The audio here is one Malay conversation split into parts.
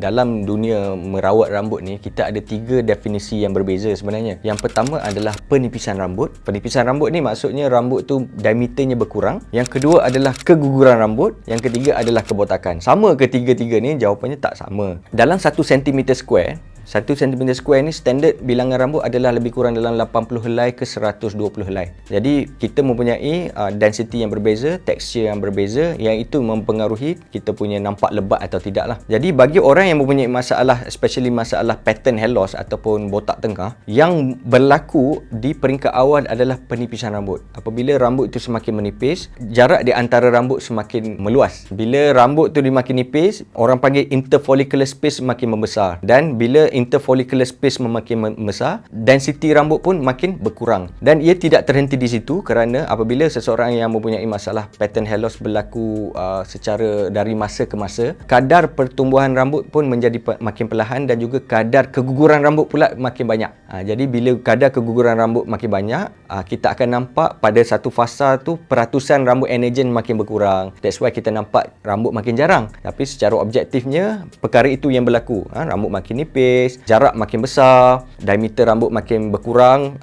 dalam dunia merawat rambut ni, kita ada 3 definisi yang berbeza sebenarnya. Yang pertama adalah penipisan rambut. Penipisan rambut ni maksudnya rambut tu diameternya berkurang. Yang kedua adalah keguguran rambut. Yang ketiga adalah kebotakan. Sama ke tiga-tiga ni? Jawapannya tak sama. Dalam 1 cm square, 1 cm square ni standard bilangan rambut adalah lebih kurang dalam 80 helai ke 120 helai. Jadi kita mempunyai density yang berbeza, tekstur yang berbeza, yang itu mempengaruhi kita punya nampak lebat atau tidak lah. Jadi bagi orang yang mempunyai masalah, especially masalah pattern hair loss ataupun botak tengah, yang berlaku di peringkat awal adalah penipisan rambut. Apabila rambut itu semakin menipis, jarak di antara rambut semakin meluas. Bila rambut tu dimakin nipis, orang panggil interfollicular space makin membesar. Dan bila interfollicular space makin membesar, density rambut pun makin berkurang. Dan ia tidak terhenti di situ, kerana apabila seseorang yang mempunyai masalah pattern hair loss berlaku secara dari masa ke masa, kadar pertumbuhan rambut pun menjadi makin perlahan dan juga kadar keguguran rambut pula makin banyak. Jadi bila kadar keguguran rambut makin banyak, kita akan nampak pada satu fasa tu peratusan rambut anagen makin berkurang. That's why kita nampak rambut makin jarang. Tapi secara objektifnya, perkara itu yang berlaku. Rambut makin nipis, jarak makin besar, diameter rambut makin berkurang,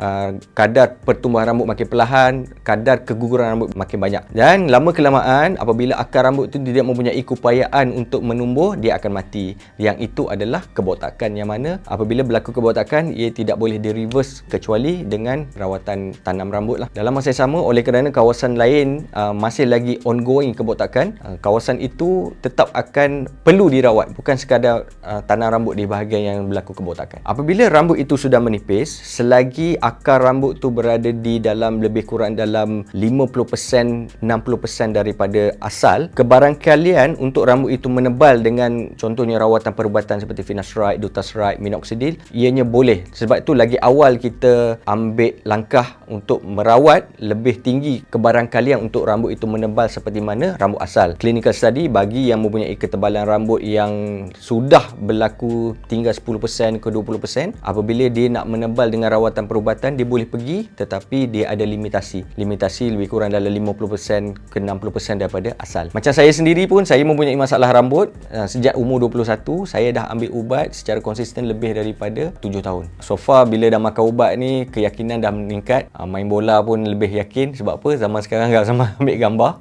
kadar pertumbuhan rambut makin perlahan, kadar keguguran rambut makin banyak. Dan lama kelamaan, apabila akar rambut itu tidak mempunyai keupayaan untuk menumbuh, dia akan mati. Yang itu adalah kebotakan, yang mana apabila berlaku kebotakan, ia tidak boleh di-reverse kecuali dengan rawatan tanam rambut lah. Dalam masa yang sama, oleh kerana kawasan lain masih lagi ongoing kebotakan, kawasan itu tetap akan perlu dirawat, bukan sekadar tanam rambut di bahagian yang berlaku kebotakan. Apabila rambut itu sudah menipis, selagi akar rambut tu berada di dalam lebih kurang dalam 50%, 60% daripada asal, kebarangkalian untuk rambut itu menebal dengan contohnya rawatan perubatan seperti finasteride, dutasteride, minoxidil, ianya boleh. Sebab itu lagi awal kita ambil langkah untuk merawat, lebih tinggi kebarangkalian untuk rambut itu menebal seperti mana rambut asal. Clinical study bagi yang mempunyai ketebalan rambut yang sudah berlaku tinggal 10% ke 20%, apabila dia nak menebal dengan rawatan perubatan, dia boleh pergi, tetapi dia ada limitasi lebih kurang dalam 50% ke 60% daripada asal. Macam saya sendiri pun, saya mempunyai masalah rambut sejak umur 21. Saya dah ambil ubat secara konsisten lebih daripada 7 tahun. So far, bila dah makan ubat ni, keyakinan dah meningkat. Main bola pun lebih yakin. Sebab apa? Zaman sekarang tak sama ambil gambar.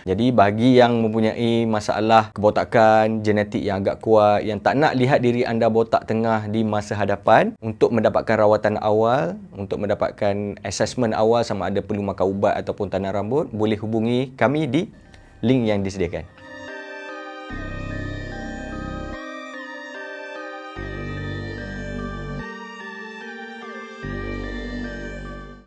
Jadi bagi yang mempunyai masalah kebotakan, genetik yang agak kuat, yang tak nak lihat diri anda botak tengah di masa hadapan, untuk mendapatkan rawatan awal, untuk mendapatkan assessment awal sama ada perlu makan ubat ataupun tanam rambut, boleh hubungi kami di link yang disediakan.